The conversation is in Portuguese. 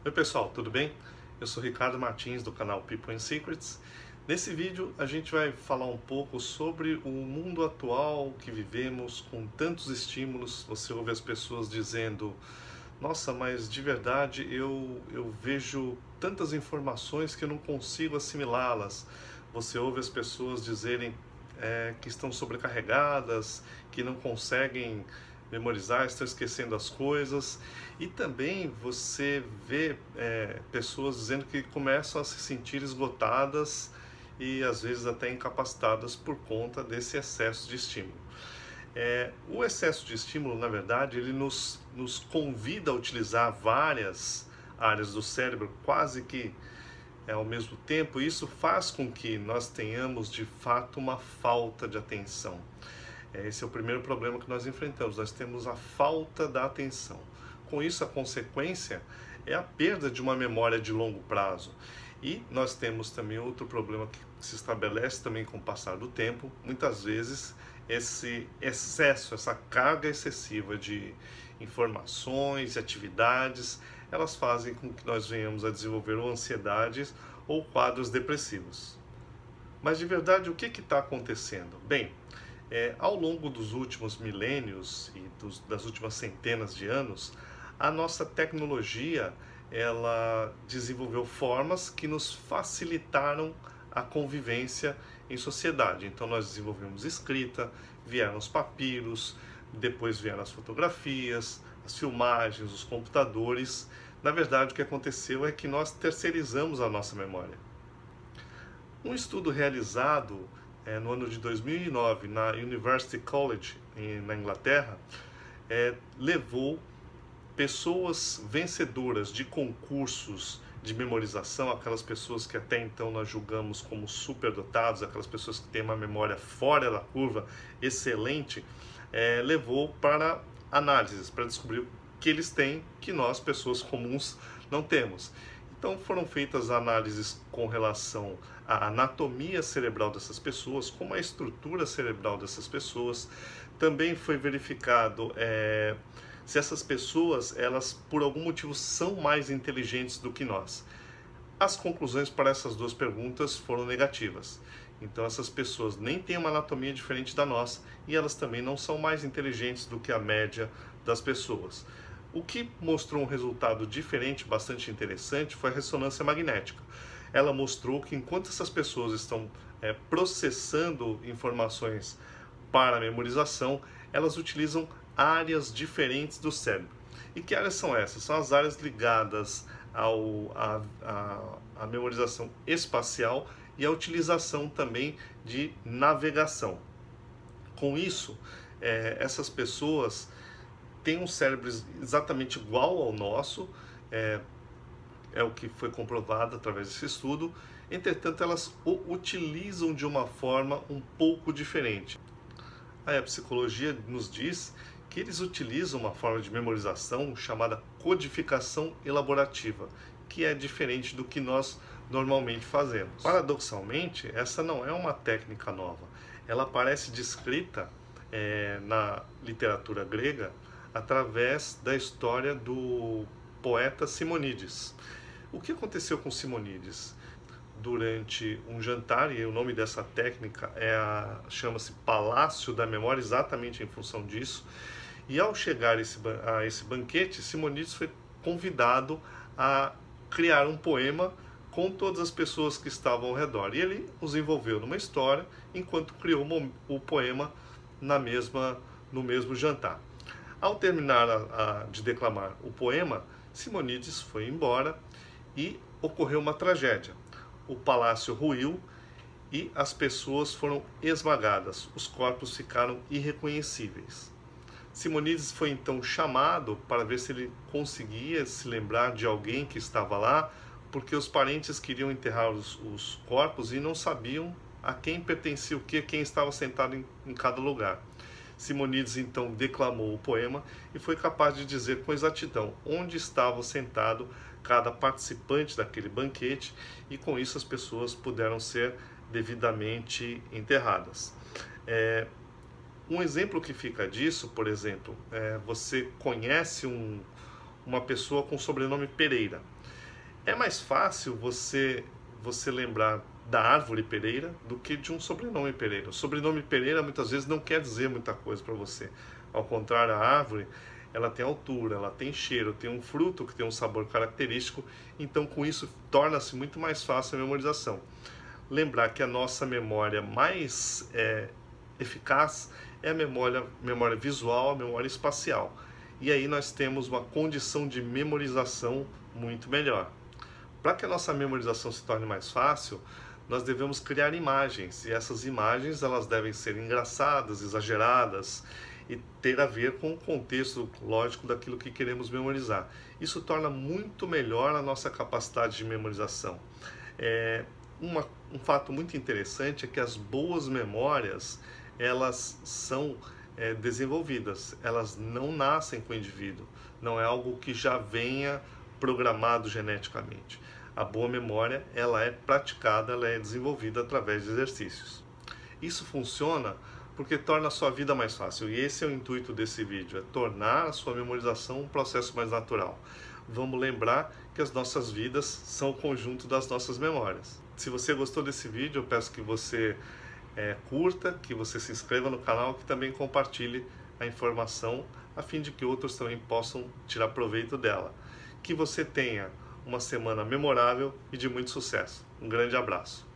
Oi pessoal, tudo bem? Eu sou Ricardo Martins do canal People and Secrets. Nesse vídeo a gente vai falar um pouco sobre o mundo atual que vivemos com tantos estímulos. Você ouve as pessoas dizendo: nossa, mas de verdade eu vejo tantas informações que eu não consigo assimilá-las. Você ouve as pessoas dizerem que estão sobrecarregadas, que não conseguem memorizar, estão esquecendo as coisas. E também você vê pessoas dizendo que começam a se sentir esgotadas e às vezes até incapacitadas por conta desse excesso de estímulo. O excesso de estímulo, na verdade, ele nos convida a utilizar várias áreas do cérebro quase que ao mesmo tempo. E isso faz com que nós tenhamos de fato uma falta de atenção. Esse é o primeiro problema que nós enfrentamos, nós temos a falta da atenção. Com isso, a consequência é a perda de uma memória de longo prazo. E nós temos também outro problema que se estabelece também com o passar do tempo. Muitas vezes esse excesso, essa carga excessiva de informações e atividades, elas fazem com que nós venhamos a desenvolver ou ansiedades ou quadros depressivos. Mas de verdade, o que está acontecendo? Bem, ao longo dos últimos milênios e das últimas centenas de anos, a nossa tecnologia ela desenvolveu formas que nos facilitaram a convivência em sociedade. Então nós desenvolvemos escrita, vieram os papiros, depois vieram as fotografias, as filmagens, os computadores. Na verdade, o que aconteceu é que nós terceirizamos a nossa memória. Um estudo realizado no ano de 2009 na University College, na Inglaterra, levou pessoas vencedoras de concursos de memorização, aquelas pessoas que até então nós julgamos como superdotados, aquelas pessoas que têm uma memória fora da curva, excelente, levou para análises, para descobrir o que eles têm que nós, pessoas comuns, não temos. Então foram feitas análises com relação à anatomia cerebral dessas pessoas, como a estrutura cerebral dessas pessoas. Também foi verificado se essas pessoas, elas por algum motivo são mais inteligentes do que nós. As conclusões para essas duas perguntas foram negativas. Então essas pessoas nem têm uma anatomia diferente da nossa e elas também não são mais inteligentes do que a média das pessoas. O que mostrou um resultado diferente, bastante interessante, foi a ressonância magnética. Ela mostrou que enquanto essas pessoas estão processando informações para a memorização, elas utilizam áreas diferentes do cérebro. E que áreas são essas? São as áreas ligadas à memorização espacial e à utilização também de navegação. Com isso, essas pessoas tem um cérebro exatamente igual ao nosso, é o que foi comprovado através desse estudo. Entretanto, elas o utilizam de uma forma um pouco diferente. A psicologia nos diz que eles utilizam uma forma de memorização chamada codificação elaborativa, que é diferente do que nós normalmente fazemos. Paradoxalmente, essa não é uma técnica nova. Ela aparece descrita na literatura grega através da história do poeta Simonides. O que aconteceu com Simonides? Durante um jantar, e o nome dessa técnica chama-se Palácio da Memória, exatamente em função disso, e ao chegar a esse banquete, Simonides foi convidado a criar um poema com todas as pessoas que estavam ao redor. E ele os envolveu numa história, enquanto criou o poema no mesmo jantar. Ao terminar de declamar o poema, Simonides foi embora e ocorreu uma tragédia. O palácio ruiu e as pessoas foram esmagadas, os corpos ficaram irreconhecíveis. Simonides foi então chamado para ver se ele conseguia se lembrar de alguém que estava lá, porque os parentes queriam enterrar os corpos e não sabiam a quem pertencia o que, quem estava sentado em cada lugar. Simonides então declamou o poema e foi capaz de dizer com exatidão onde estava sentado cada participante daquele banquete, e com isso as pessoas puderam ser devidamente enterradas. Um exemplo que fica disso, por exemplo, você conhece uma pessoa com sobrenome Pereira. É mais fácil você lembrar da árvore Pereira do que de um sobrenome Pereira. O sobrenome Pereira muitas vezes não quer dizer muita coisa para você. Ao contrário, a árvore, ela tem altura, ela tem cheiro, tem um fruto que tem um sabor característico, então com isso torna-se muito mais fácil a memorização. Lembrar que a nossa memória mais eficaz é a memória visual, a memória espacial. E aí nós temos uma condição de memorização muito melhor. Para que a nossa memorização se torne mais fácil, nós devemos criar imagens, e essas imagens elas devem ser engraçadas, exageradas e ter a ver com o contexto lógico daquilo que queremos memorizar. Isso torna muito melhor a nossa capacidade de memorização. Um fato muito interessante é que as boas memórias elas são desenvolvidas, elas não nascem com o indivíduo, não é algo que já venha programado geneticamente. A boa memória ela é praticada, ela é desenvolvida através de exercícios. Isso funciona porque torna a sua vida mais fácil, e esse é o intuito desse vídeo, é tornar a sua memorização um processo mais natural. Vamos lembrar que as nossas vidas são o conjunto das nossas memórias. Se você gostou desse vídeo, eu peço que você curta, que você se inscreva no canal, que também compartilhe a informação, a fim de que outros também possam tirar proveito dela. Que você tenha uma semana memorável e de muito sucesso. Um grande abraço.